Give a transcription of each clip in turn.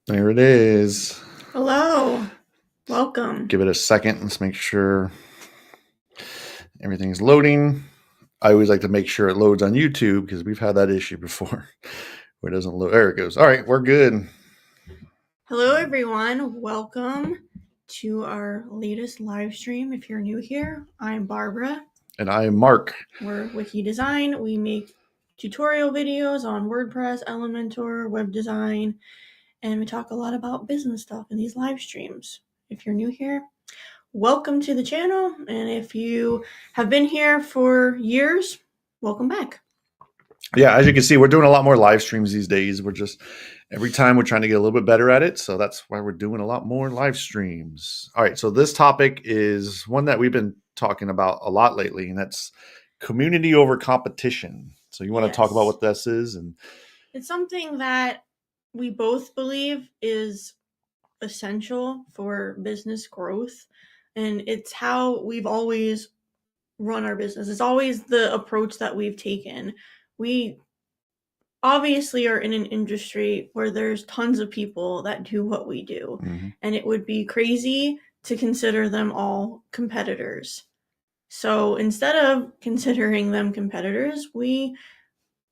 There it is. Hello, welcome. Give it a second. Let's make sure everything's loading. I always like to make sure it loads on YouTube because we've had that issue before where it doesn't load. There it goes. All right, we're good. Hello, everyone. Welcome to our latest live stream. If you're new here, I'm Barbara. And I am Mark. We're Wiki Design. We make tutorial videos on WordPress, Elementor, web design, and we talk a lot about business stuff in these live streams. If you're new here, welcome to the channel. And if you have been here for years, welcome back. Yeah, as you can see, we're doing a lot more live streams these days. We're just every time we're trying to get a little bit better at it. So that's why we're doing a lot more live streams. All right. So this topic is one that we've been talking about a lot lately, and that's community over competition. So you want to talk about Yes. what this is? And It's something that we both believe is essential for business growth. And it's how we've always run our business. It's always the approach that we've taken. We obviously are in an industry where there's tons of people that do what we do. Mhm. And it would be crazy to consider them all competitors. So instead of considering them competitors, we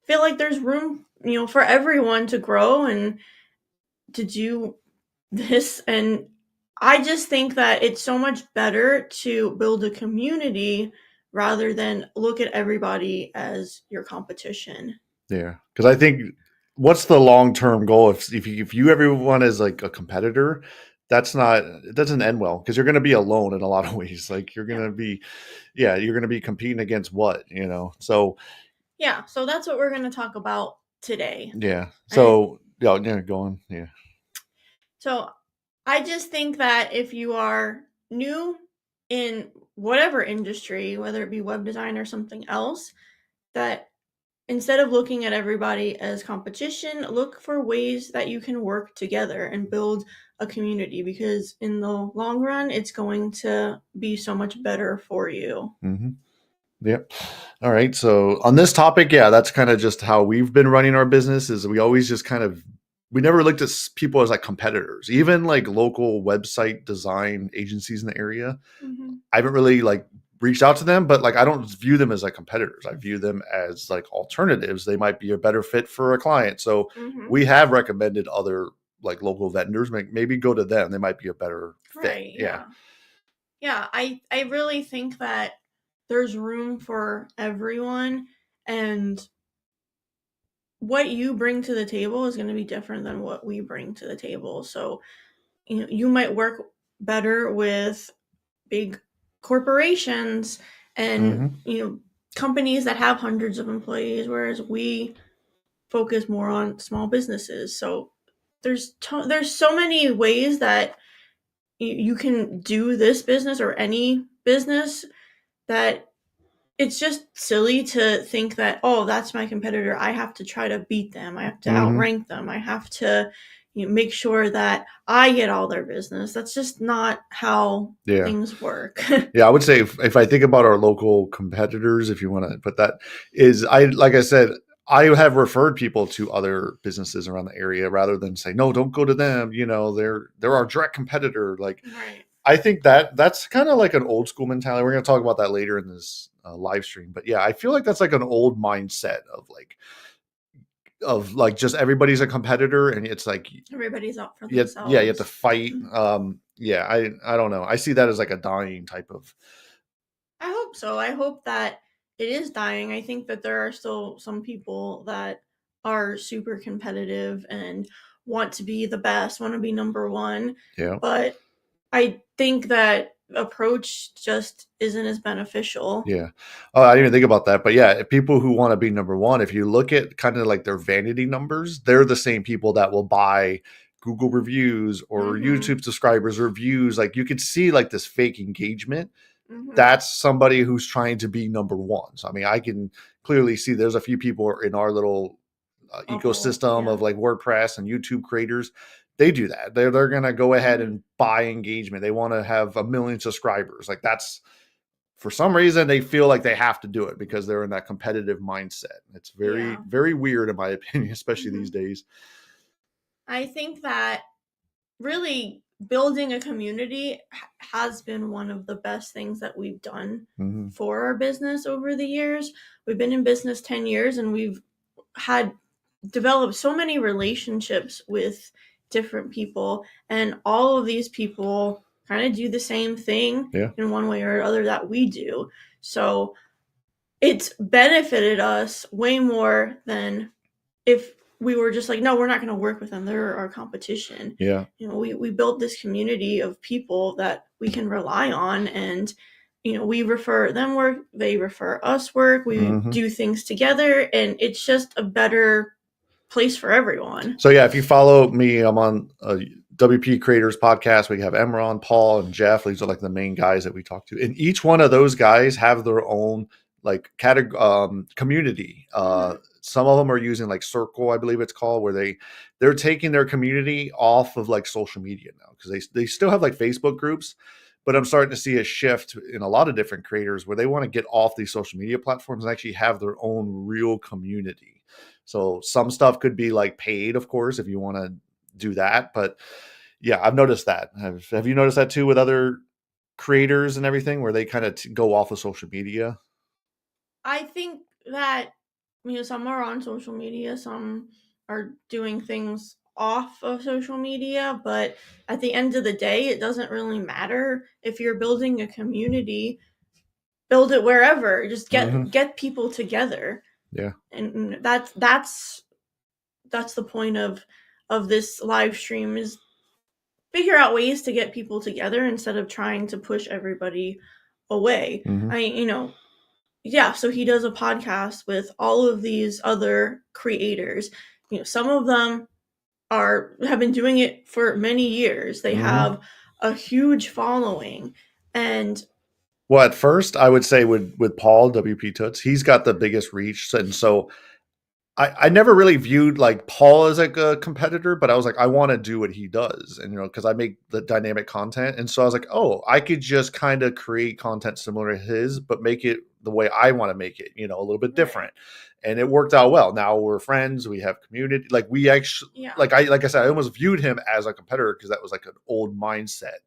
feel like there's room, for everyone to grow and to do this. And I just think that it's so much better to build a community rather than look at everybody as your competition. Yeah, because I think what's the long term goal? If you everyone is like a competitor, that's not it doesn't end well because you're going to be alone in a lot of ways. Like you're Yeah. going to be, yeah, you're going to be competing against what. So Yeah, so that's what we're going to talk about today. yeah, And so yeah, go on. Yeah, so I just think that if you are new in whatever industry, whether it be web design or something else, that instead of looking at everybody as competition, look for ways that you can work together and build a community, because in the long run, it's going to be so much better for you. mm-hmm. Yep. All right. So on this topic, yeah, that's kind of just how we've been running our business. Is we always just kind of we never looked at people as like competitors, even like local website design agencies in the area. Mm-hmm. I haven't really like reached out to them, but like I don't view them as like competitors. I view them as like alternatives. They might be a better fit for a client. So Mm-hmm. we have recommended other like local vendors. Maybe go to them. They might be a better fit. Right. Yeah. Yeah. Yeah. I really think that there's room for everyone, and what you bring to the table is going to be different than what we bring to the table. So, you might work better with big corporations and, Mm-hmm. companies that have hundreds of employees, whereas we focus more on small businesses. So there's so many ways that you can do this business or any business, that it's just silly to think that, oh, that's my competitor, I have to try to beat them, I have to Mm-hmm. outrank them, I have to make sure that I get all their business. That's just not how Yeah. things work. Yeah, I would say if I think about our local competitors, if you want to put that, is I like I said, I have referred people to other businesses around the area rather than say, no, don't go to them. They're our direct competitor. Like Right. I think that's kind of like an old school mentality. We're going to talk about that later in this live stream. But yeah, I feel like that's like an old mindset of like just everybody's a competitor, and it's like Everybody's out for yeah, you have to themselves. fight. Yeah, I don't know. I see that as like a dying type of. I hope so. I hope that it is dying. I think that there are still some people that are super competitive and want to be the best, want to be number one. Yeah. But I think that approach just isn't as beneficial. Yeah. Oh, I didn't even think about that. But yeah, people who want to be number one, if you look at kind of like their vanity numbers, they're the same people that will buy Google reviews or Mm-hmm. YouTube subscribers or views. Like you could see like this fake engagement. Mm-hmm. That's somebody who's trying to be number one. So, I mean, I can clearly see there's a few people in our little Bubble. ecosystem Yeah. of like WordPress and YouTube creators. They do that. They're going to go ahead Mm-hmm. and buy engagement. They want to have 1 million subscribers. Like that's for some reason they feel like they have to do it because they're in that competitive mindset. It's very, Yeah. very weird in my opinion, especially Mm-hmm. these days. I think that really building a community has been one of the best things that we've done for our business over the years. We've been in business 10 years and we've had developed so many relationships with different people, and all of these people kind of do the same thing in one way or other that we do. So it's benefited us way more than if we were just like, no, we're not going to work with them. They're our competition. Yeah. We built this community of people that we can rely on, and we refer them work, they refer us work, we do things together, and it's just a better place for everyone. So yeah, if you follow me, I'm on WP Creators podcast. We have Emron, Paul, and Jeff. These are like the main guys that we talk to, and each one of those guys have their own like community. Some of them are using like Circle, I believe it's called, where they're taking their community off of like social media now, because they still have like Facebook groups, but I'm starting to see a shift in a lot of different creators where they want to get off these social media platforms and actually have their own real community. So some stuff could be like paid, of course, if you want to do that. But yeah, I've noticed that. Have you noticed that too with other creators and everything, where they kind of go off of social media? I think that some are on social media, some are doing things off of social media, but at the end of the day, it doesn't really matter. If you're building a community, build it wherever. Just get people together. Yeah. And that's the point of this live stream, is figure out ways to get people together instead of trying to push everybody away. So he does a podcast with all of these other creators. Some of them have been doing it for many years. They have a huge following. And well, at first I would say with Paul, WP Toots, he's got the biggest reach. And so I never really viewed like Paul as like a competitor, but I was like, I want to do what he does. And, because I make the dynamic content. And so I was like, oh, I could just kind of create content similar to his, but make it the way I want to make it, a little bit different. And it worked out well. Now we're friends. We have community. Like we actually, like I said, I almost viewed him as a competitor because that was like an old mindset.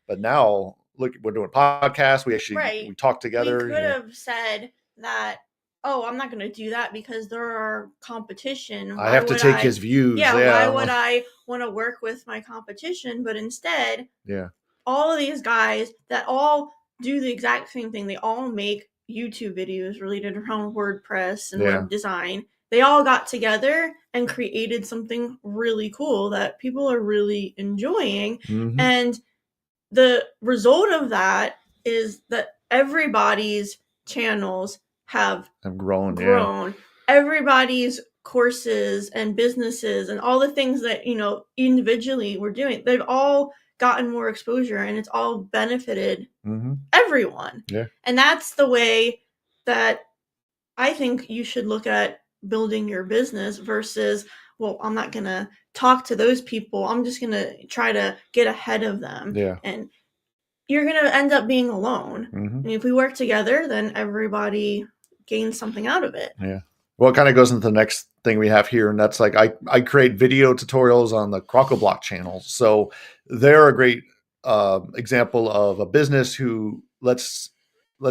But now look, we're doing podcasts. We actually, we talk together. We could have said that, oh, I'm not going to do that because they're our competition. I have to take his views. Why would I want to work with my competition? But instead, all of these guys that all do the exact same thing, they all make YouTube videos related around WordPress and web design. They all got together and created something really cool that people are really enjoying. And the result of that is that everybody's channels have grown. Everybody's courses and businesses and all the things that individually we're doing, they've all gotten more exposure, and it's all benefited everyone. And that's the way that I think you should look at building your business versus, well, I'm not gonna talk to those people, I'm just gonna try to get ahead of them. And you're gonna end up being alone. And if we work together, then everybody gain something out of it. Well, it kind of goes into the next thing we have here, and that's like I create video tutorials on the CrocoBlock channel. So they're a great example of a business who let's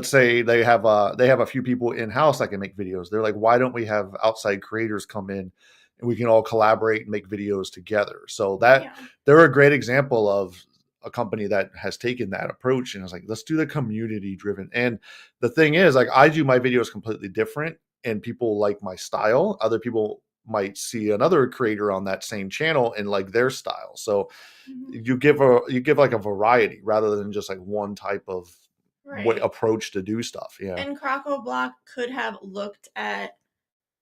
say they have a few people in house that can make videos. They're like, why don't we have outside creators come in and we can all collaborate and make videos together? So that they're a great example of a company that has taken that approach and is like, let's do the community driven. And the thing is, like, I do my videos completely different and people like my style. Other people might see another creator on that same channel and like their style. So you give like a variety rather than just like one type of approach to do stuff. And CrocoBlock could have looked at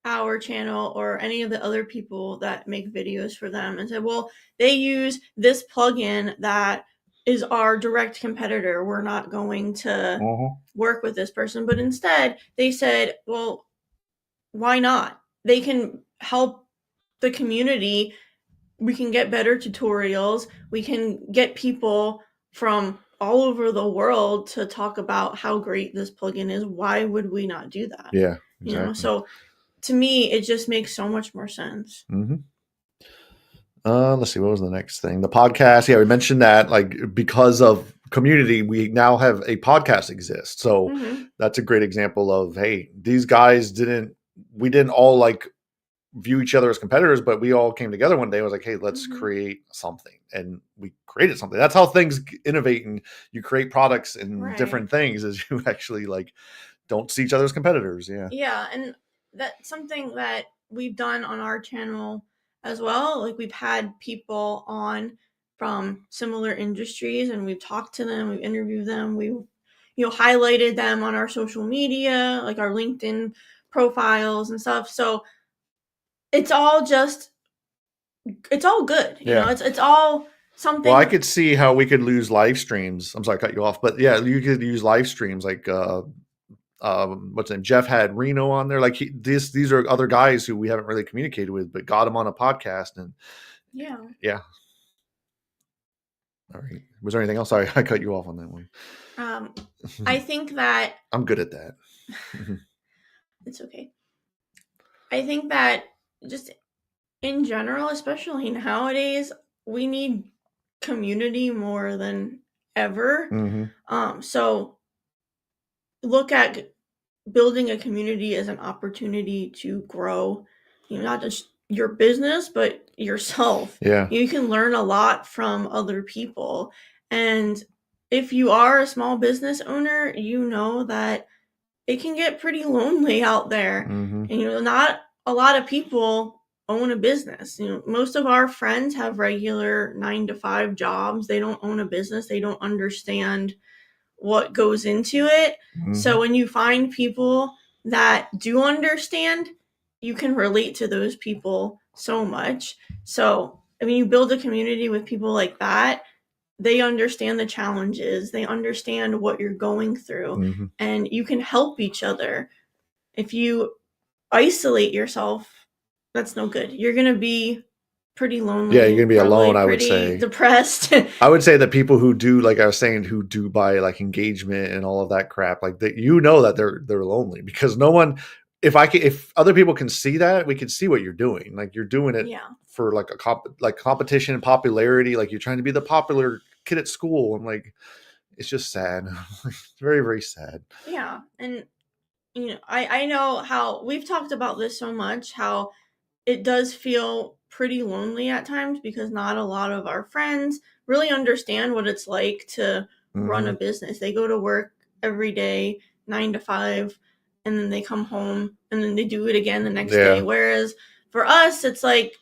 our channel or any of the other people that make videos for them and said, well, they use this plugin that is our direct competitor, we're not going to work with this person. But instead they said, well, why not? They can help the community. We can get better tutorials. We can get people from all over the world to talk about how great this plugin is. Why would we not do that? Yeah, exactly. So to me, it just makes so much more sense. Let's see, what was the next thing? The podcast. Yeah, we mentioned that, like, because of community, we now have a podcast exist. So Hmm. that's a great example of, hey, these guys we didn't all like view each other as competitors, but we all came together one day and was like, hey, let's Hmm. create something. And we created something. That's how things innovate, and you create products and Right. different things, is you actually like don't see each other as competitors. Yeah. Yeah, and that's something that we've done on our channel as well. Like we've had people on from similar industries and we've talked to them, we've interviewed them, we've highlighted them on our social media, like our LinkedIn profiles and stuff. So it's all just it's all good. Yeah. It's all Well, I something. could see how we could lose live streams. I'm sorry, I cut you off, but yeah, you could use live streams like what's his name? Jeff had Reno on there. Like these are other guys who we haven't really communicated with, but got him on a podcast. And Yeah. yeah, all right. Was there anything else? Sorry, I cut you off on that one. I think that I'm good at that. it's okay. I think that just in general, especially nowadays, we need community more than ever. Hmm. So look at building a community as an opportunity to grow, not just your business, but yourself. Yeah. You can learn a lot from other people. And if you are a small business owner, you know that it can get pretty lonely out there. Hmm. And not a lot of people own a business. Most of our friends have regular 9 to 5 jobs. They don't own a business. They don't understand what goes into it. Hmm. So when you find people that do understand, you can relate to those people so much. So I mean, you build a community with people like that. They understand the challenges, they understand what you're going through, Hmm. and you can help each other. If you isolate yourself, that's no good. You're going to be pretty Yeah, you're lonely, gonna be probably alone, I would pretty say. depressed. I would say that people who do, like I was saying, who do buy like engagement and all of that crap, like that, that they're lonely, because no one. If other people can see that, we can see what you're doing. Like you're doing it Yeah. for like like competition and popularity. Like you're trying to be the popular kid at school. I'm like, it's just sad. It's very, very sad. Yeah. And I know how we've talked about this so much, how it does feel pretty lonely at times because not a lot of our friends really understand what it's like to run a Hmm. business. They go to work every day, 9 to 5, and then they come home and then they do it again the next day. Yeah. Whereas for us, it's like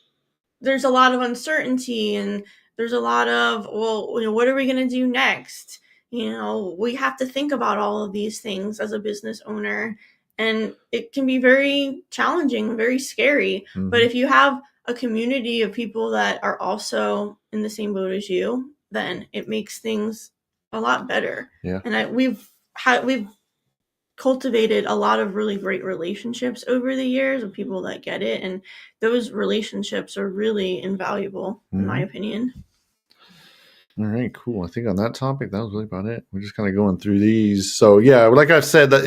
there's a lot of uncertainty and there's a lot of, well, what are we going to do next? We have to think about all of these things as a business owner, and it can be very challenging, very scary. But Hmm. if you have a community of people that are also in the same boat as you, then it makes things a lot better. Yeah. And we've cultivated a lot of really great relationships over the years of people that get it, and those relationships are really invaluable in my Hmm. opinion. All right, cool. I think on that topic, that was really about it. We're just kind of going through these. So yeah, like I've said, that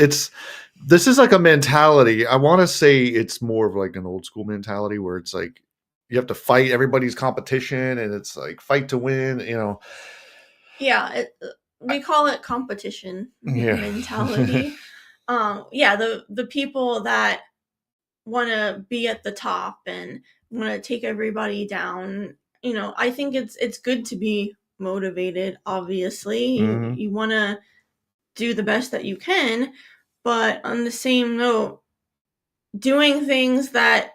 this is like a mentality. I want to say it's more of like an old school mentality where it's like you have to fight everybody's competition, and it's like fight to win. Yeah, we call it competition Yeah. mentality. Yeah, the people that want to be at the top and want to take everybody down. I think it's good to be motivated. Obviously, you Hmm. you want to do the best that you can, but on the same note, doing things that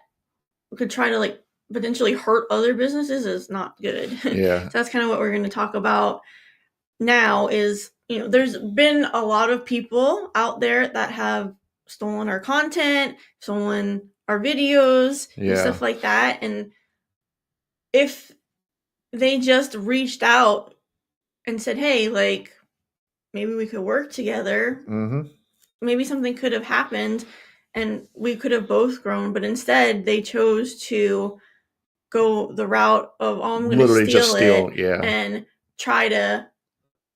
could try to like potentially hurt other businesses is not good. So Yeah. that's kind of what we're going to talk about now. Is there's been a lot of people out there that have stolen our content, stolen our videos and Yeah. stuff like that. And if they just reached out and said, hey, like, maybe we could work together, Hmm. maybe something could have happened and we could have both grown. But instead they chose to go the route of, oh, I'm going to Literally just steal steal. it Yeah. and try to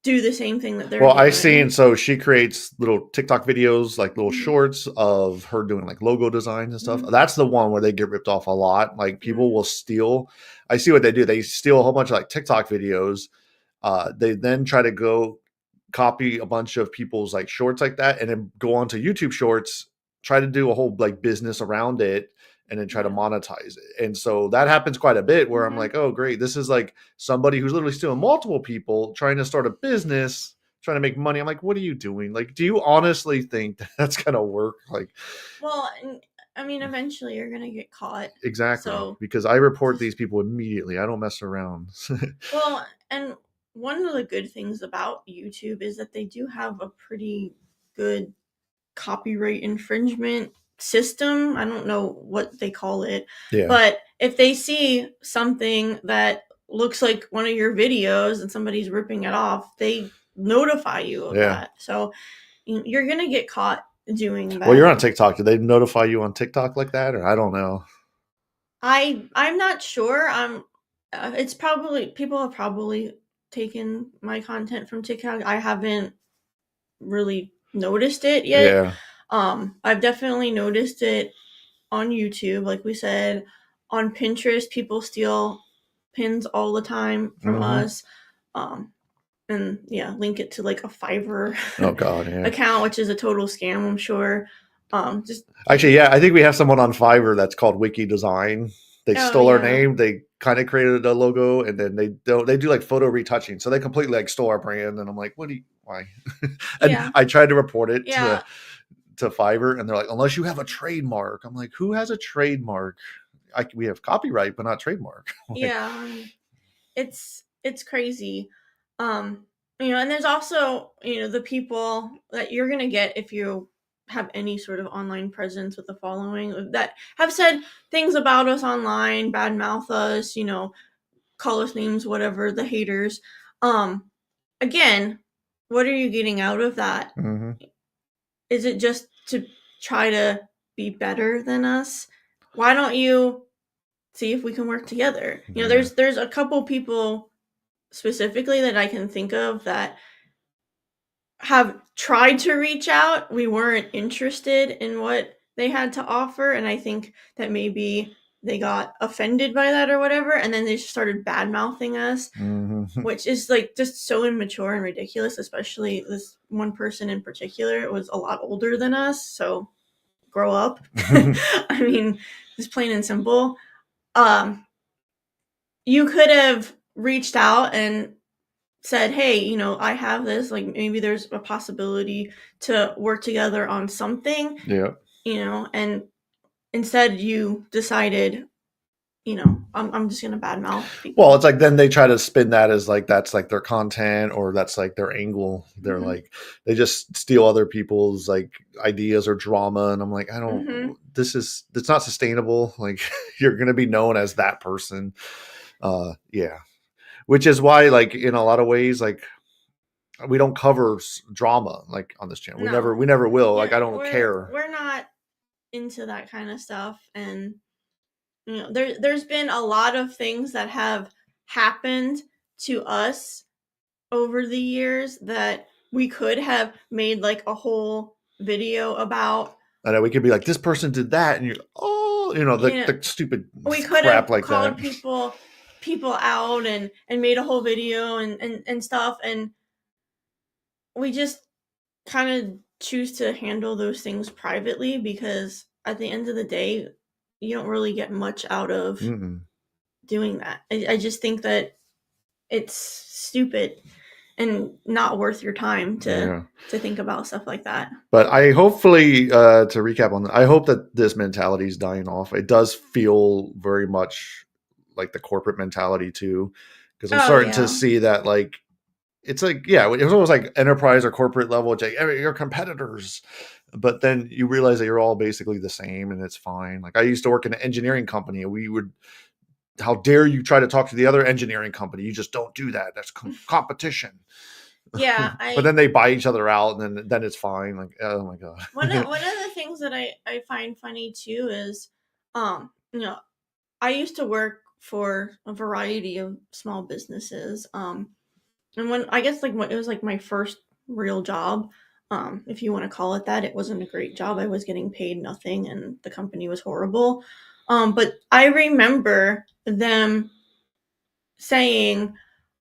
do the same thing that they're Well, I seen, doing. so she creates little TikTok videos, like little Mhm. shorts of her doing like logo designs and stuff. Mhm. That's the one where they get ripped off a lot. Like people Mhm. will steal. I see what they do. They steal a whole bunch of like TikTok videos. They then try to go copy a bunch of people's like shorts like that, and then go onto YouTube Shorts, try to do a whole like business around it, and then try to Yeah. monetize it. And so that happens quite a bit where I'm Mhm. like, oh great, this is like somebody who's literally stealing multiple people trying to start a business, trying to make money. I'm like, what are you doing? Like, do you honestly think that that's gonna work? Like, Well, and I mean, eventually you're gonna get caught. exactly, So because I report just these people immediately. I don't mess around. well, and one of the good things about YouTube is that they do have a pretty good copyright infringement system. I don't know what they call it, Yeah. but if they see something that looks like one of your videos and somebody's ripping it off, they notify you of Yeah. that. So you're gonna get caught doing Well, you're on that. TikTok. Did they notify you on TikTok like that, or I don't know? I'm not sure. It's probably people have probably taken my content from TikTok. I haven't really noticed it yet. Yeah. I've definitely noticed it on YouTube, like we said. On Pinterest, people steal pins all the time from Hmm. us. Um, and yeah, link it to like a Fiverr Oh God, yeah. account, which is a total scam, I'm sure. Just Actually, yeah, I think we have someone on Fiverr that's called Wiki Design. They oh stole our yeah, name. They kind of created a logo, and then they do like photo retouching. So they completely like stole our brand. And I'm like, what do you why? And yeah, I tried to report it yeah, to Fiverr, and they're like, unless you have a trademark. I'm like, who has a trademark? We have copyright, but not trademark. Like, yeah. It's crazy. And there's also, the people that you're gonna get if you have any sort of online presence with a following that have said things about us online, badmouth us, call us names, whatever, the haters. Um, Again, what are you getting out of that? mhm. Is it just to try to be better than us? Why don't you see if we can work together? Yeah. There's a couple people specifically that I can think of that have tried to reach out. We weren't interested in what they had to offer, and I think that maybe they got offended by that or whatever, and then they just started bad mouthing us, Mhm. which is like just so immature and ridiculous. Especially this one person in particular was a lot older than us, so grow up. I mean, just plain and simple. Um, you could have reached out and said, hey, I have this, like maybe there's a possibility to work together on something, Yeah. and instead you decided, I'm just gonna badmouth Well, people. it's like then they try to spin that as like that's like their content or that's like their angle. They're Hmm. like they just steal other people's like ideas or drama, and I'm like, I don't. Hmm. It's not sustainable. Like you're gonna be known as that person. Yeah, which is why like in a lot of ways like we don't cover drama like on this channel. No, We never will. Like yeah, I don't we're care. we're not into that kind of stuff. And there's been a lot of things that have happened to us over the years that we could have made like a whole video about. I know we could be like this person did that, and you're oh, you know you know the stupid we could crap have like that. called people out and made a whole video and stuff, and we just kind of choose to handle those things privately because at the end of the day you don't really get much out of Mm-mm. doing that. I just think that it's stupid and not worth your time to Yeah. think about stuff like that. But I hopefully, to recap on that, I hope that this mentality is dying off. It does feel very much like the corporate mentality too, because I'm Oh starting to yeah. see that like it's like yeah, it was almost like enterprise or corporate level. It's like you're competitors, but then you realize that you're all basically the same, and it's fine. Like I used to work in an engineering company, and we would. How dare you try to talk to the other engineering company? You just don't do that. That's competition. Yeah, But I then they buy each other out, and then it's fine. Like oh my god. one of the things that I find funny too is, I used to work for a variety of small businesses. And when I guess like when it was like my first real job, if you want to call it that, it wasn't a great job. I was getting paid nothing, and the company was horrible. But I remember them saying,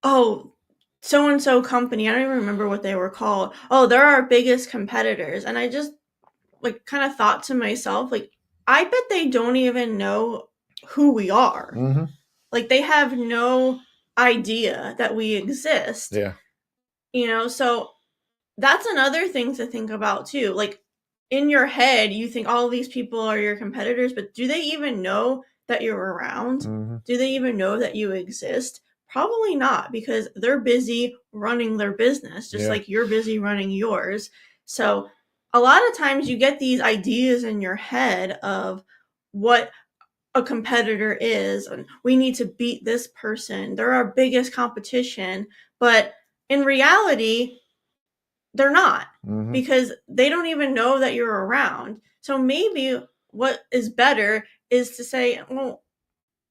oh, so and so company, I don't even remember what they were called. Oh, they're our biggest competitors. And I just like kind of thought to myself, like, I bet they don't even know who we are. Mm-hmm. Like, they have no idea that we exist. Yeah. You know, so that's another thing to think about too. Like, in your head, you think all of these people are your competitors, but do they even know that you're around? Mm-hmm. Do they even know that you exist? Probably not, because they're busy running their business, just Yeah. like you're busy running yours. So, a lot of times you get these ideas in your head of what a competitor is, and we need to beat this person. They're our biggest competition. But in reality, they're not, Mm-hmm. because they don't even know that you're around. So maybe what is better is to say, well,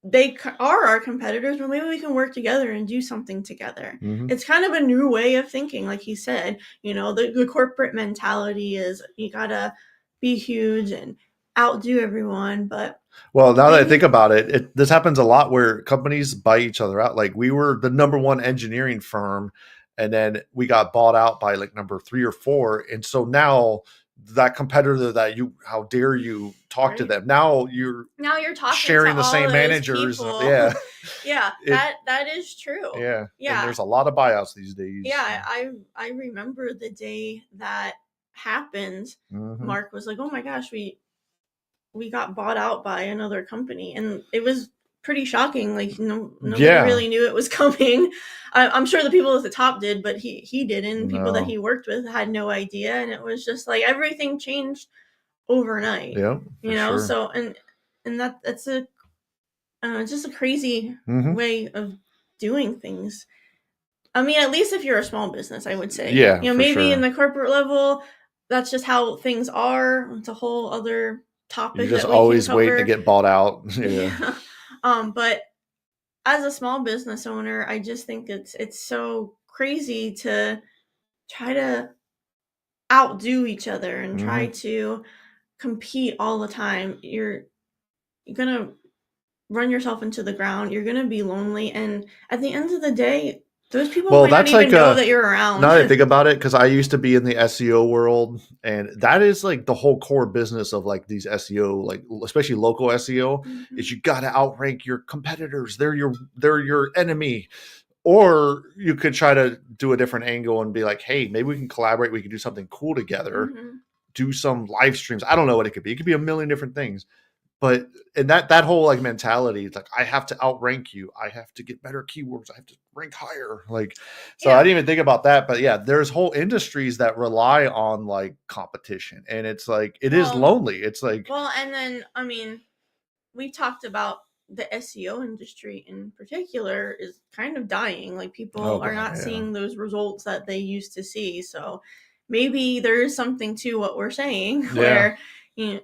they are our competitors, but maybe we can work together and do something together. Mm-hmm. It's kind of a new way of thinking, like he said. You know, the corporate mentality is you gotta be huge and outdo everyone, but Well, now that I think maybe, about it, this happens a lot where companies buy each other out. Like we were the number one engineering firm, and then we got bought out by like number 3 or 4. And so now that competitor that how dare you talk to right? them? Now you're Now you're talking to sharing the all same those managers. people. Yeah. Yeah, It, that is true. yeah. And Yeah. there's a lot of buyouts these days. Yeah, I remember the day that happened. Mm-hmm. Mark was like, "Oh my gosh, we got bought out by another company," and it was pretty shocking. Like, nobody Yeah. really knew it was coming. I'm sure the people at the top did, but he didn't. People that No. he worked with had no idea, and it was just like everything changed overnight. Yeah, for You know, sure. so and that's a it's just a crazy Mm-hmm. way of doing things. I mean, at least if you're a small business, I would say. Yeah, You know, for maybe in sure. the corporate level, that's just how things are. It's a whole other You're topic just that we can always waiting to cover. get bought out. Yeah. Yeah. But as a small business owner, I just think it's so crazy to try to outdo each other and try Mm-hmm. to compete all the time. You're gonna run yourself into the ground. You're gonna be lonely, and at the end of the day, those people Well, might not that's like even know that you're around. now that I think about it, because I used to be in the SEO world, and that is like the whole core business of like these SEO, like especially local SEO, is Mhm. you got to outrank your competitors. They're your enemy. Or you could try to do a different angle and be like, hey, maybe we can collaborate. We can do something cool together. Mhm. Do some live streams. I don't know what it could be. It could be a million different things. But and that whole like mentality, it's like I have to outrank you. I have to get better keywords. I have to rank higher. Like, so I Yeah. didn't even think about that. But yeah, there's whole industries that rely on like competition, and it's like it is Well, lonely. It's like, and then I mean, we talked about the SEO industry in particular is kind of dying. Like, oh people are god, not yeah, seeing those results that they used to see. So maybe there is something to what we're saying yeah, where, you know,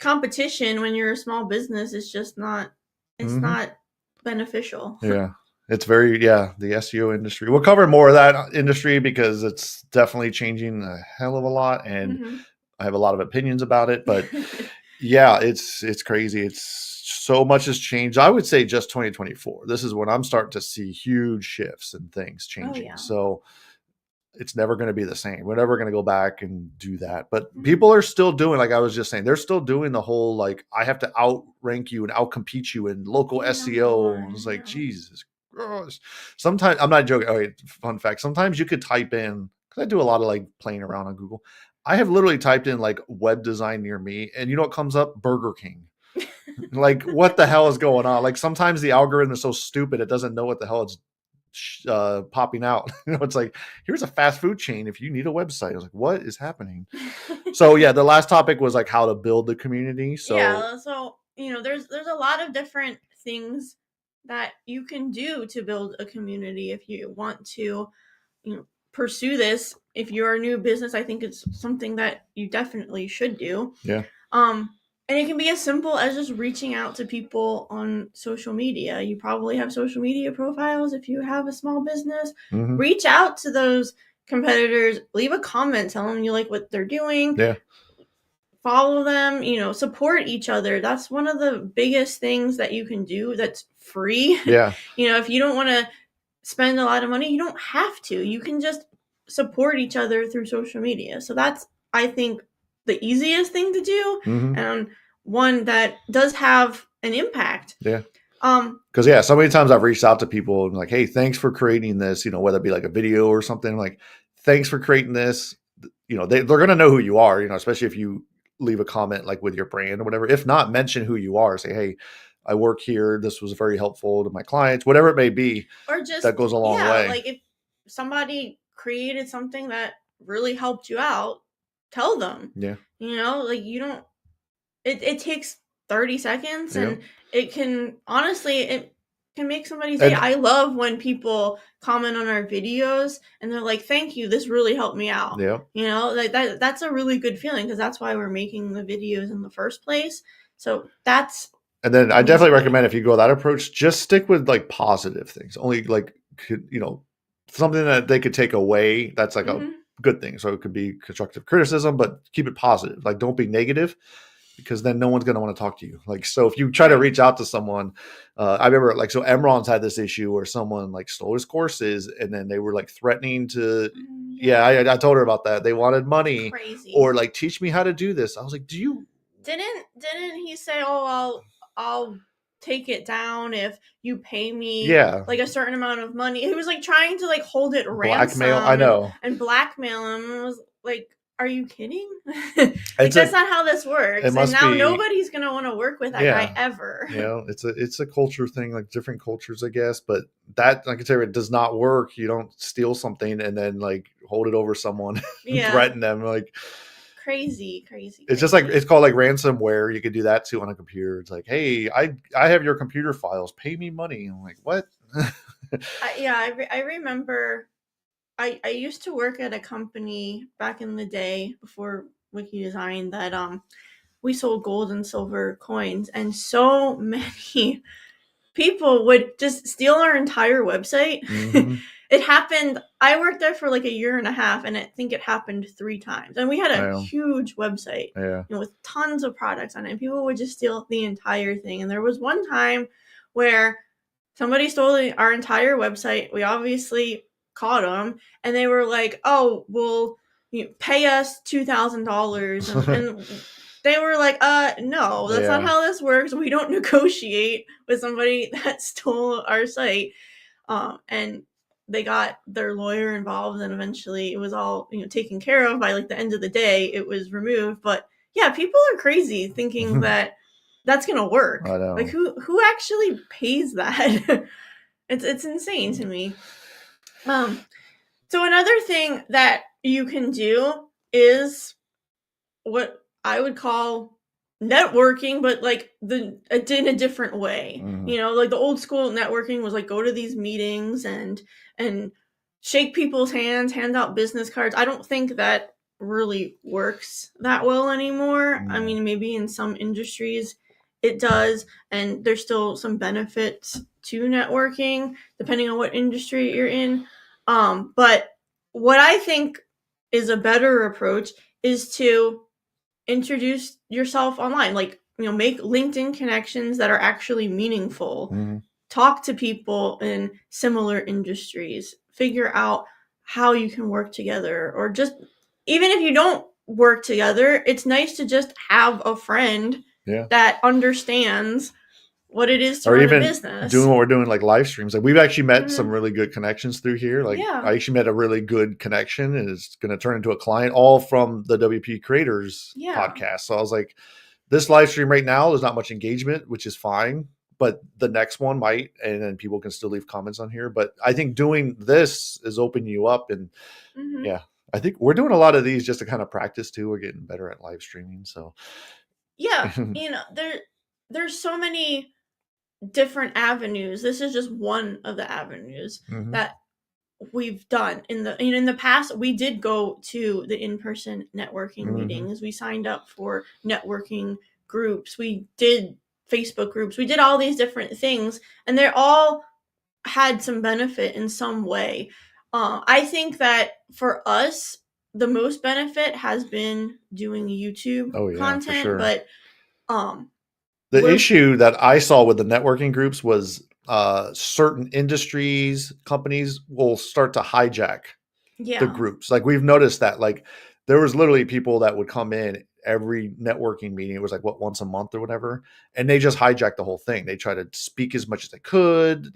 competition when you're a small business is just not, it's hmm, not beneficial. yeah. It's very the SEO industry. We'll cover more of that industry because it's definitely changing a hell of a lot, and Mhm. I have a lot of opinions about it. But yeah, it's crazy. It's so much has changed. I would say just 2024. This is when I'm starting to see huge shifts and things Oh changing. yeah. So it's never going to be the same. We're never going to go back and do that. But Mhm. people are still doing, like I was just saying, they're still doing the whole like I have to outrank you and outcompete you in local Be number SEO. It's one. like Yeah. Jesus Christ. Sometimes I'm not joking. All right, fun fact. Sometimes you could type in because I do a lot of like playing around on Google. I have literally typed in like web design near me, and you know what comes up? Burger King. Like, what the hell is going on? Like, sometimes the algorithm is so stupid it doesn't know what the hell it's popping out. It's like, here's a fast food chain. If you need a website, I was like, what is happening? So yeah, the last topic was like how to build the community. So Yeah, so there's a lot of different things that you can do to build a community if you want to, pursue this. If you're a new business, I think it's something that you definitely should do. yeah, Um, and it can be as simple as just reaching out to people on social media. You probably have social media profiles if you have a small business. hmm, Reach out to those competitors, leave a comment, tell them you like what they're doing, yeah, follow them, support each other. That's one of the biggest things that you can do that's free. Yeah. If you don't want to spend a lot of money, you don't have to. You can just support each other through social media. So that's, I think, the easiest thing to do, and one that does have an impact. Yeah. Because so many times I've reached out to people and like, hey, thanks for creating this, whether it be like a video or something, like, thanks for creating this. They're going to know who you are, especially if you leave a comment like with your brand or whatever. If not, mention who you are. Say, hey, I work here. This was very helpful to my clients, whatever it may be. Or just that goes a long way. Like if somebody created something that really helped you out, tell them. Yeah. Like you don't. It takes 30 seconds, and it can make somebody say, I love when people comment on our videos and they're like, thank you, this really helped me out. Yeah. Like that's a really good feeling, because that's why we're making the videos in the first place. So that's. And then I definitely recommend, if you go that approach, just stick with like positive things. Only like, something that they could take away. That's like a good thing. So it could be constructive criticism, but keep it positive. Like, don't be negative, because then no one's going to want to talk to you. Like, so if you try to reach out to someone, I remember like, so Emron's had this issue where someone like stole his courses, and then they were like threatening to, I told her about that. They wanted money. Crazy. Or like, teach me how to do this. I was like, didn't he say, I'll take it down if you pay me like a certain amount of money? He was like trying to like hold it ransom. Blackmail, I know. And blackmail him. I was like, are you kidding? Like, that's not how this works. And now nobody's gonna want to work with that guy ever. It's a culture thing, like different cultures, I guess. But that, like I tell you, it does not work. You don't steal something and then like hold it over someone and threaten them. Like, crazy. It's just like, it's called like ransomware. You could do that too on a computer. It's like, hey, I have your computer files, pay me money. I'm like, what? I remember I used to work at a company back in the day before Wikidesign that we sold gold and silver coins, and so many people would just steal our entire website. It happened. I worked there for like a year and a half, and I think it happened 3 times. And we had a huge website, with tons of products on it. And people would just steal the entire thing. And there was one time where somebody stole our entire website. We obviously caught them, and they were like, "Oh, well, pay us $2,000," and they were like, no, that's not how this works. We don't negotiate with somebody that stole our site. And they got their lawyer involved, and eventually it was all, taken care of. By like the end of the day, it was removed. But yeah, people are crazy thinking that that's gonna work. I know. Like, who actually pays that? It's insane to me. So another thing that you can do is what I would call networking, but like in a different way. Like the old school networking was like, go to these meetings and shake people's hands, hand out business cards. I don't think that really works that well anymore. I mean, maybe in some industries it does, and there's still some benefits to networking depending on what industry you're in. But what I think is a better approach is to introduce yourself online. Like, make LinkedIn connections that are actually meaningful. Talk to people in similar industries. Figure out how you can work together. Or just, even if you don't work together, it's nice to just have a friend that understands what it is to run a business. Doing what we're doing, like live streams. Like, we've actually met some really good connections through here. Like, I actually met a really good connection, and it's going to turn into a client, all from the WP Creators podcast. So I was like, this live stream right now, there's not much engagement, which is fine, but the next one might, and then people can still leave comments on here. But I think doing this is opening you up, and I think we're doing a lot of these just to kind of practice too. We're getting better at live streaming. So there's so many different avenues. This is just one of the avenues that we've done in the past. We did go to the in-person networking meetings. We signed up for networking groups. We did Facebook groups. We did all these different things, and they all had some benefit in some way. I think that for us, the most benefit has been doing YouTube Oh yeah, for content, sure. but The we're issue that I saw with the networking groups was certain industries, companies will start to hijack the yeah. groups. Like we've noticed that, like there was literally people that would come in every networking meeting. It was like what, once a month or whatever, and they just hijacked the whole thing. They try to speak as much as they could,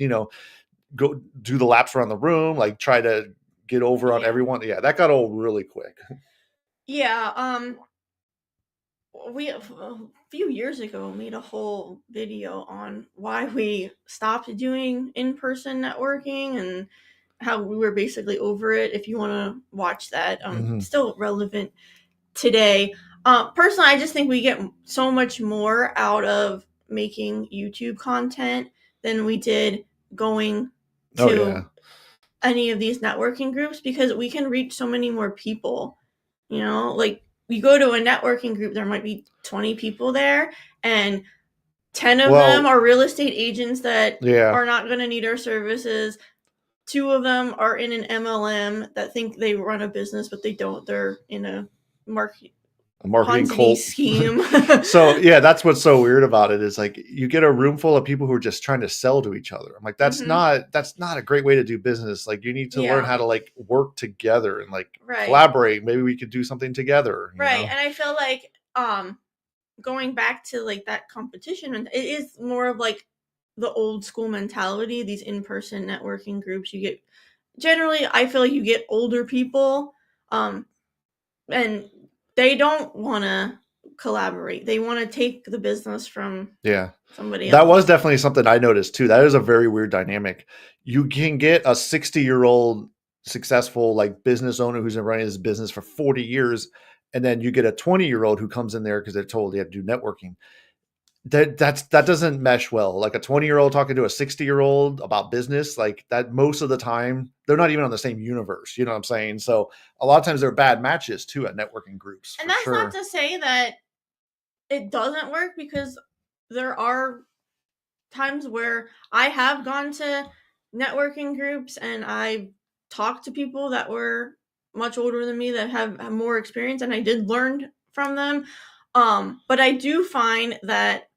go do the laps around the room, like try to get over on Yeah. everyone. Yeah, that got old really quick. Yeah, we a few years ago made a whole video on why we stopped doing in-person networking and how we were basically over it. If you want to watch that, Mhm. still relevant today. Personally, I just think we get so much more out of making YouTube content than we did going Oh yeah. to any of these networking groups because we can reach so many more people. Like you go to a networking group, there might be 20 people there, and 10 of them Well, are real estate agents that yeah. are not going to need our services. Two of them are in an MLM that think they run a business, but they don't. They're in a market A marketing Ponzi cult. scheme. So yeah, that's what's so weird about it is like you get a room full of people who are just trying to sell to each other. I'm like, hmm that's not a great way to do business. Like you need to learn Yeah, how to like work together and like right, collaborate. Maybe we could do something together, right. And I feel like going back to like that competition, and it is more of like the old school mentality. These in-person networking groups, you get generally, I feel like you get older people, and they don't want to collaborate. They want to take the business from Yeah. somebody That was else. definitely something I noticed too. That is a very weird dynamic. You can get a 60-year-old successful like business owner who's been running his business for 40 years, and then you get a 20-year-old who comes in there because they're told they have to do networking. That doesn't mesh well. Like a 20-year-old talking to a 60-year-old about business, like that most of the time, they're not even on the same universe. You know what I'm saying? So a lot of times they're bad matches too at networking groups And for that's not sure. to say that it doesn't work because there are times where I have gone to networking groups and I talked to people that were much older than me that have more experience and I did learn from them. But I do find that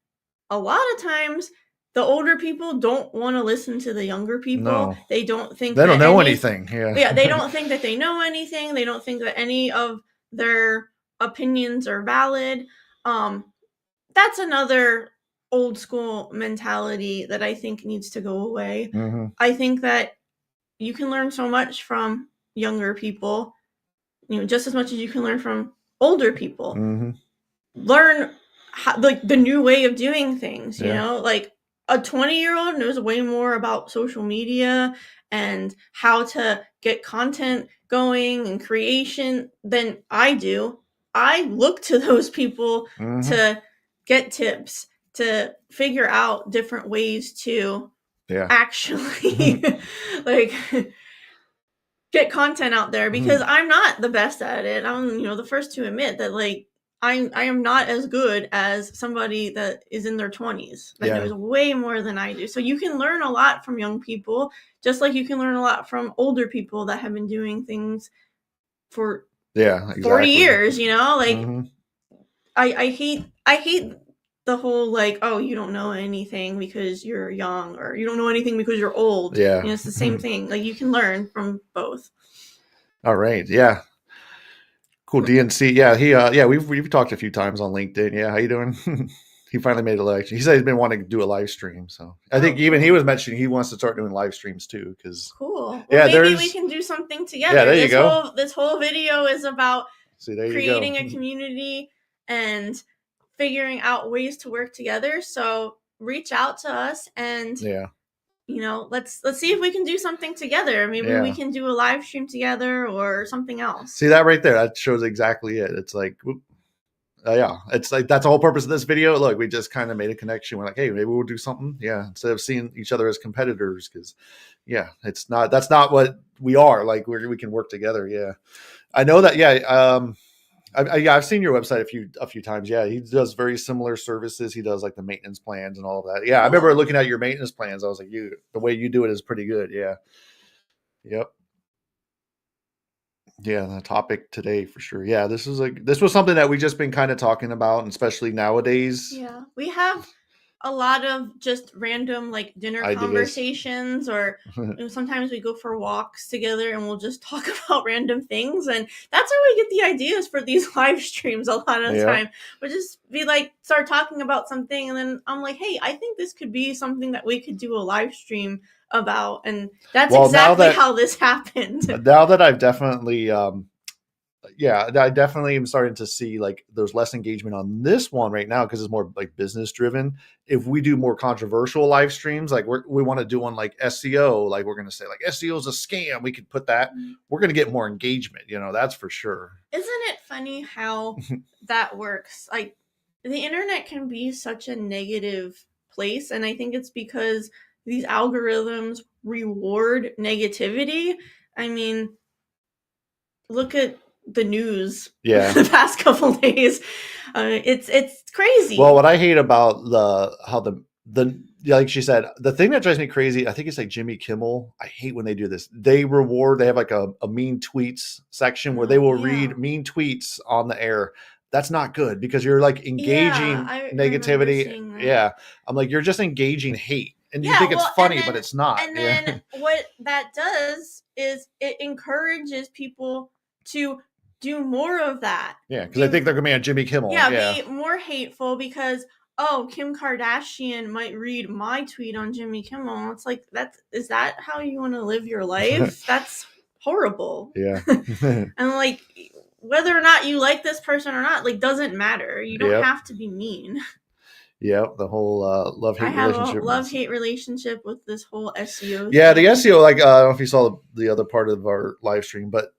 a lot of times the older people don't want to listen to the younger people. No, They don't think they don't that know anything. Yeah. yeah, they don't think that they know anything. They don't think that any of their opinions are valid. Um, that's another old school mentality that I think needs to go away. hmm I think that you can learn so much from younger people, just as much as you can learn from older people. hmm Learn like the new way of doing things, Yeah. like a 20-year-old knows way more about social media and how to get content going and creation than I do. I look to those people hmm to get tips, to figure out different ways to Yeah. actually like get content out there because I'm not the best at it. I'm, the first to admit that like I am not as good as somebody that is in their 20s that Yeah. knows way more than I do. So you can learn a lot from young people, just like you can learn a lot from older people that have been doing things for Yeah. 40 Exactly. years, like hmm I hate the whole like, oh, you don't know anything because you're young or you don't know anything because you're old. Yeah. It's the same thing. Like you can learn from both. All right. Yeah. Cool. DNC. Yeah. Yeah, we've talked a few times on LinkedIn. Yeah. How you doing? He finally made a live. He said he's been wanting to do a live stream. So I think Oh, even he cool. was mentioning he wants to start doing live streams too. Cause Cool. Well, yeah, maybe we there's, can do something yeah, together. there you go. This whole video is about See, there you go. creating a community and figuring out ways to work together. So reach out to us and Yeah. let's see if we can do something together. Maybe we Yeah. can do a live stream together or something else. See that right there? That shows exactly it. It's like, yeah, it's like that's the whole purpose of this video. Look, we just kind of made a connection. We're like, hey, maybe we'll do something. Yeah, instead of seeing each other as competitors, because yeah, that's not what we are. Like we can work together. Yeah, I know that. Yeah, yeah, I've seen your website a few times. Yeah, he does very similar services. He does like the maintenance plans and all of that. Yeah, I remember Cool. looking at your maintenance plans. I was like, the way you do it is pretty good. Yeah. Yep. Yeah, the topic today for sure. Yeah, this was something that we just been kind of talking about, and especially nowadays. Yeah. We have a lot of just random like dinner Ideas. conversations, or sometimes we go for walks together and we'll just talk about random things, and that's where we get the ideas for these live streams a lot of the Yeah. time. We'll just be like start talking about something, and then I'm like, hey, I think this could be something that we could do a live stream about, and that's Well, exactly how this happened. now that I've definitely yeah, I definitely am starting to see like there's less engagement on this one right now because it's more like business driven. If we do more controversial live streams, like we want to do one like SEO, like we're going to say like SEO is a scam, we could put that. We're going to get more engagement, that's for sure. Isn't it funny how that works? Like the internet can be such a negative place, and I think it's because these algorithms reward negativity. I mean, look at the news Yeah. the past couple days. It's crazy. Well, what I hate about the like she said, the thing that drives me crazy, I think it's like Jimmy Kimmel. I hate when they do this. They have like a mean tweets section where they will read mean tweets on the air. That's not good because you're like engaging negativity. Yeah. I'm like, you're just engaging hate. And you think it's funny, but it's not. And then what that does is it encourages people to do more of that. Yeah, because I think they're going to be on Jimmy Kimmel. Yeah, be more hateful because, oh, Kim Kardashian might read my tweet on Jimmy Kimmel. It's like, is that how you want to live your life? That's horrible. Yeah. And like, whether or not you like this person or not, like, doesn't matter. You don't have to be mean. Yeah, the whole love-hate relationship. I have a love-hate relationship with this whole SEO. Yeah, the SEO, like, I don't know if you saw the other part of our live stream, but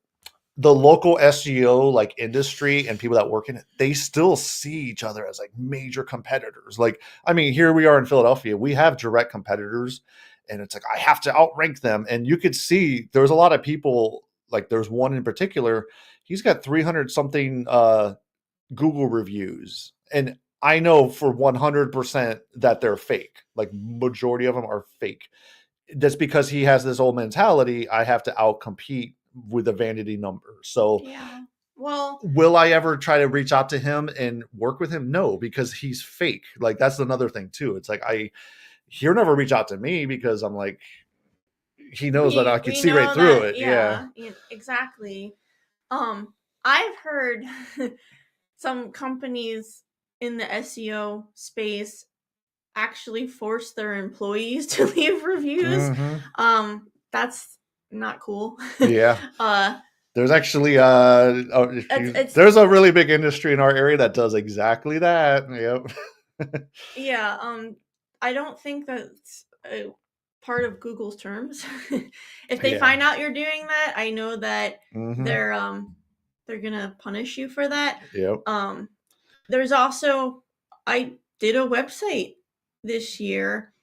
the local SEO like industry and people that work in it, they still see each other as like major competitors. Like, I mean, here we are in Philadelphia, we have direct competitors, and it's like I have to outrank them. And you could see there's a lot of people, like there's one in particular, he's got 300 something Google reviews, and I know for 100% that they're fake. Like majority of them are fake. That's because he has this old mentality. I have to outcompete with a vanity number. So yeah. Well, will I ever try to reach out to him and work with him? No, because he's fake. Like that's another thing too. It's like he'll never reach out to me because I'm like, he knows that I can see right through it. Yeah, exactly. I've heard some companies in the SEO space actually force their employees to leave reviews. That's not cool. Yeah. There's actually there's a really big industry in our area that does exactly that. Yep. Yeah. I don't think that's a part of Google's terms. If they find out you're doing that, I know that they're gonna punish you for that. Yep. There's also, I did a website this year.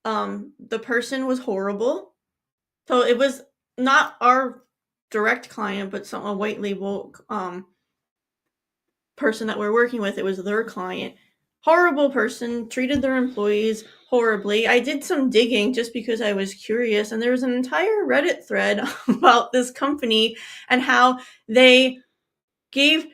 The person was horrible. So it was not our direct client, but a white label person that we're working with. It was their client. Horrible person, treated their employees horribly. I did some digging just because I was curious, and there was an entire Reddit thread about this company and how they gave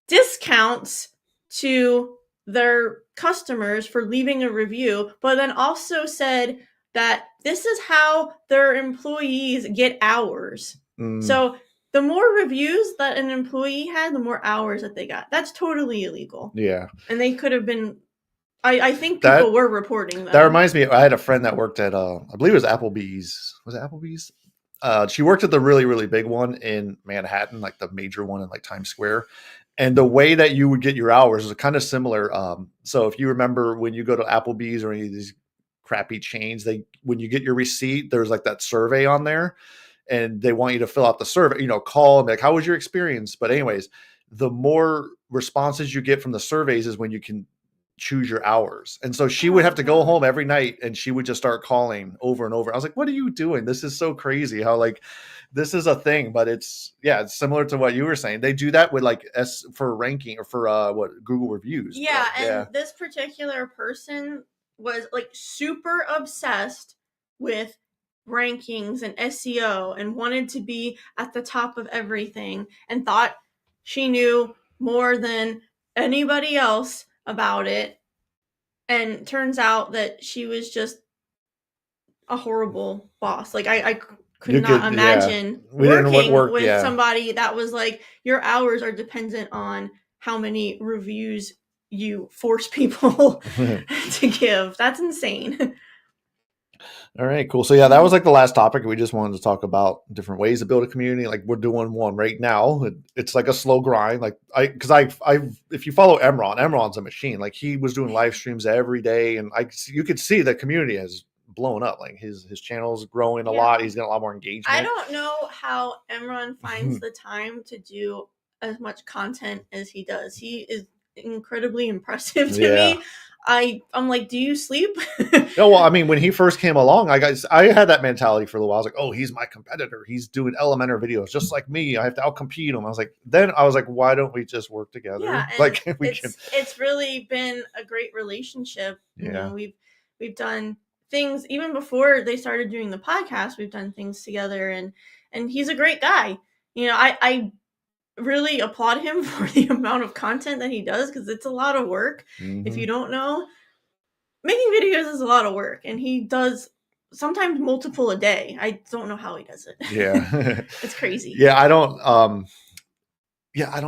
discounts to their customers for leaving a review, but then also said that this is how their employees get hours. So the more reviews that an employee had, the more hours that they got. That's totally illegal. Yeah. And they could have been, I think people were reporting that. That reminds me, I had a friend that worked at, I believe it was Applebee's. Was it Applebee's? She worked at the really, really big one in Manhattan, like the major one in like Times Square. And the way that you would get your hours is kind of similar. So if you remember when you go to Applebee's or any of these crappy chains, when you get your receipt, there's like that survey on there, and they want you to fill out the survey, call and be like, how was your experience? But anyways, the more responses you get from the surveys is when you can choose your hours. And so she would have to go home every night and she would just start calling over and over. I was like, what are you doing? This is so crazy how like this is a thing, but it's similar to what you were saying. They do that with like for ranking or for Google reviews. Yeah. And this particular person was like super obsessed with rankings and SEO and wanted to be at the top of everything and thought she knew more than anybody else about it. And turns out that she was just a horrible boss. Like I could You not could, yeah. imagine We didn't working work, with yeah. somebody that was like, your hours are dependent on how many reviews you force people to give. That's insane. All right, cool. So yeah, that was like the last topic. We just wanted to talk about different ways to build a community. Like we're doing one right now. It's like a slow grind. Like if you follow Emron's a machine. Like he was doing live streams every day, and you could see the community has blown up. Like his channel's growing a lot. He's getting a lot more engagement. I don't know how Emron finds the time to do as much content as he does. He is incredibly impressive to me. I'm like, do you sleep? No, well, I mean, when he first came along, I had that mentality for a little while. I was like, oh, he's my competitor. He's doing Elementor videos just like me. I have to outcompete him. I was like, why don't we just work together? Yeah, like it's really been a great relationship. You know, we've done things even before they started doing the podcast. We've done things together, and he's a great guy. You know, I really applaud him for the amount of content that he does, because it's a lot of work. If you don't know, making videos is a lot of work, and he does sometimes multiple a day. I don't know how he does it. Yeah. It's crazy. Yeah, I don't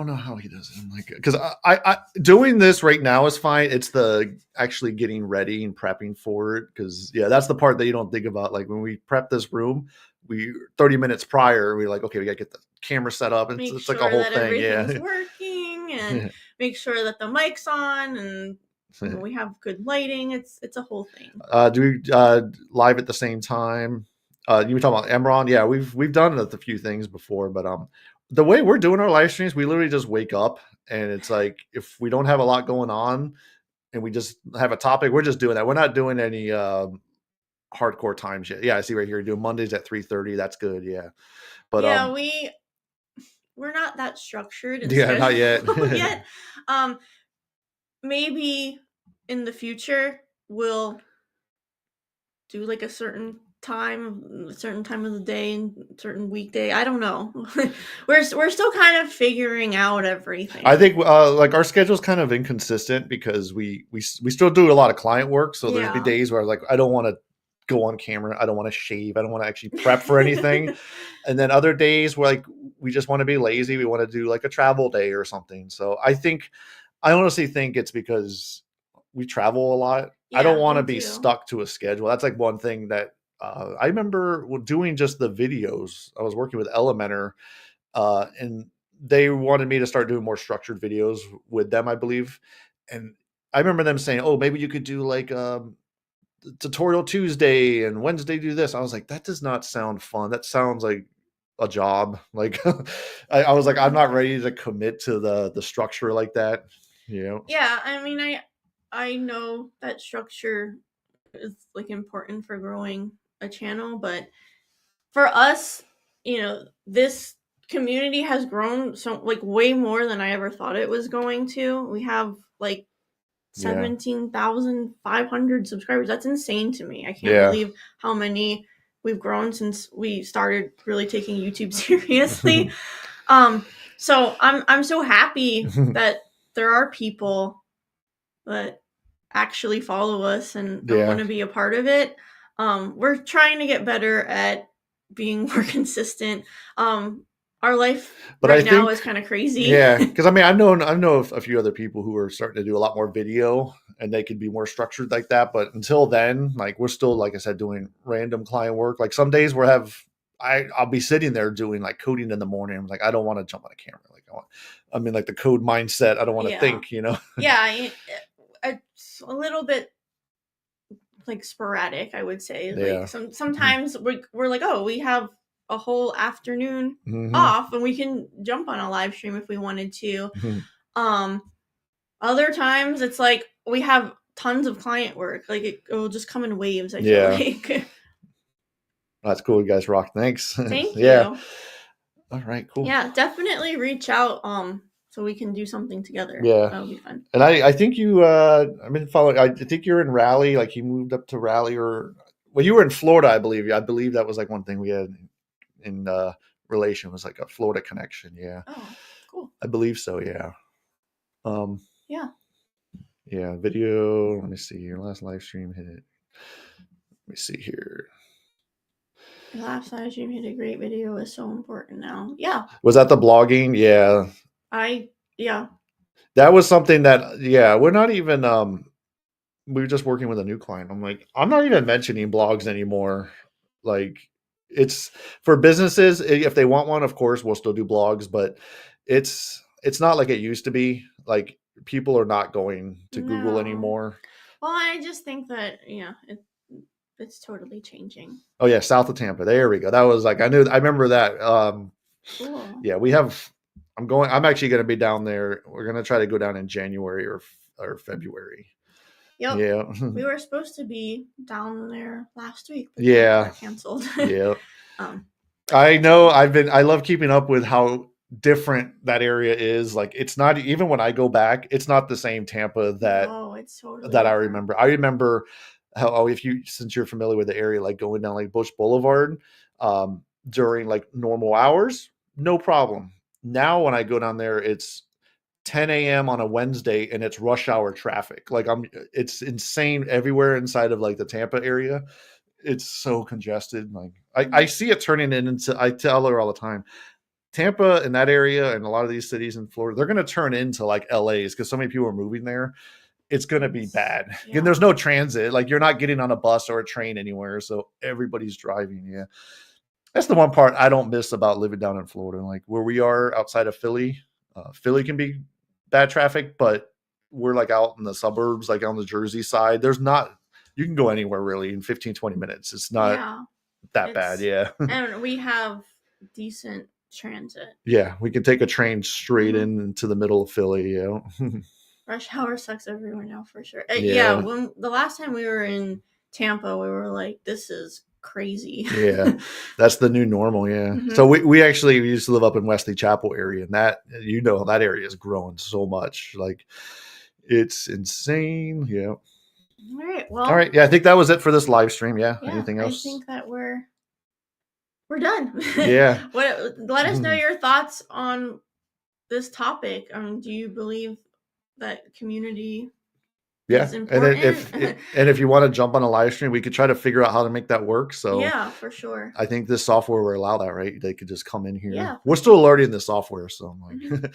know how he does it. Like, because I doing this right now is fine. It's the actually getting ready and prepping for it, because that's the part that you don't think about. Like when we prep this room, 30 minutes prior, we're like, okay, we gotta get the camera set up, and it's like a whole thing. Everything's working, and make sure that the mic's on, and we have good lighting. It's a whole thing. Do we live at the same time? You were talking about Emron. Yeah, we've done a few things before, but the way we're doing our live streams, we literally just wake up, and it's like if we don't have a lot going on and we just have a topic, we're just doing that. We're not doing any hardcore times yet. Yeah, I see right here, doing Mondays at 3:30. That's good. Yeah, but we're not that structured. Not yet. yet. Maybe in the future we'll do like a certain time of the day and certain weekday. I don't know. we're still kind of figuring out everything. I think like our schedule's kind of inconsistent because we still do a lot of client work. So there's the days where like I don't want to go on camera. I don't want to shave. I don't want to actually prep for anything. And then other days where like we just want to be lazy. We want to do like a travel day or something. So I honestly think it's because we travel a lot. I don't want to be stuck to a schedule. That's like one thing that I remember doing just the videos. I was working with Elementor, and they wanted me to start doing more structured videos with them, I believe. And I remember them saying, oh, maybe you could do like tutorial Tuesday and Wednesday do this. I was like, that does not sound fun. That sounds like a job. Like I was like, I'm not ready to commit to the structure like that. Yeah, I mean, I know that structure is like important for growing a channel, but for us, this community has grown so like way more than I ever thought it was going to. We have like 17,500 subscribers. That's insane to me. I can't believe how many we've grown since we started really taking YouTube seriously. So I'm so happy that there are people that actually follow us and want to be a part of it. We're trying to get better at being more consistent. Our life now is kind of crazy. Yeah, because I mean, I know a few other people who are starting to do a lot more video, and they could be more structured like that. But until then, like we're still, like I said, doing random client work. Like some days I'll be sitting there doing like coding in the morning. I'm like, I don't want to jump on a camera. Like like the code mindset. I don't want to think. Yeah, it's a little bit like sporadic, I would say. Like sometimes we're like, oh, we have a whole afternoon off and we can jump on a live stream if we wanted to. Other times it's like we have tons of client work. Like it will just come in waves, I feel like. That's cool. You guys rock. Thanks. Thank you. All right, cool. Yeah, definitely reach out so we can do something together. Yeah, that'll be fun. And I think you I've been following. I think you're in Raleigh. Like you moved up to Raleigh, or well, you were in Florida, I believe. I believe that was like one thing we had in relation was like a Florida connection. Yeah, Oh, cool. I believe so. Yeah. Yeah. Yeah. Video. Let me see. Your last live stream hit. Let me see here. Your last live stream hit a great video is so important now. Yeah. Was that the blogging? Yeah. Yeah. That was something that, yeah, we're not even, we were just working with a new client. I'm like, I'm not even mentioning blogs anymore. Like, it's for businesses. If they want one, of course, we'll still do blogs, but it's not like it used to be. Like, people are not going to Google No. anymore. Well, I just think that, it's totally changing. Oh yeah, south of Tampa. There we go. That was like I remember that. Cool. Yeah, I'm actually going to be down there. We're going to try to go down in January or February. Yep. Yeah. We were supposed to be down there last week, but Yeah. got canceled. Yeah. I know. I love keeping up with how different that area is. Like, it's not even when I go back, it's not the same Tampa it's totally that I different. remember. I remember how, since you're familiar with the area, like going down like Bush Boulevard, during like normal hours, no problem. Now when I go down there, it's 10 a.m. on a Wednesday and it's rush hour traffic. Like it's insane everywhere inside of like the Tampa area. It's so congested. Like I see it turning into, I tell her all the time, Tampa and that area and a lot of these cities in Florida, they're going to turn into like LA's because so many people are moving there. It's going to be bad. Yeah. And there's no transit. Like, you're not getting on a bus or a train anywhere. So everybody's driving. Yeah. That's the one part I don't miss about living down in Florida. Like, where we are outside of Philly, Philly can be bad traffic, but we're like out in the suburbs, like on the Jersey side. You can go anywhere really in 15, 20 minutes. It's not that bad. Yeah. And we have decent transit. Yeah. We can take a train straight into the middle of Philly. Yeah. Rush hour sucks everywhere now for sure. Yeah. When the last time we were in Tampa, we were like, this is crazy. Yeah. That's the new normal. Yeah. So we actually used to live up in Wesley Chapel area, and that area is growing so much. Like, it's insane. Yeah. All right. Well. All right. Yeah. I think that was it for this live stream. Yeah. Anything else? I think that we're done. Yeah. Let us know your thoughts on this topic. Do you believe that community is important? And if you want to jump on a live stream, we could try to figure out how to make that work. So yeah, for sure. I think this software will allow that, right? They could just come in here. Yeah. We're still learning the software, so I'm like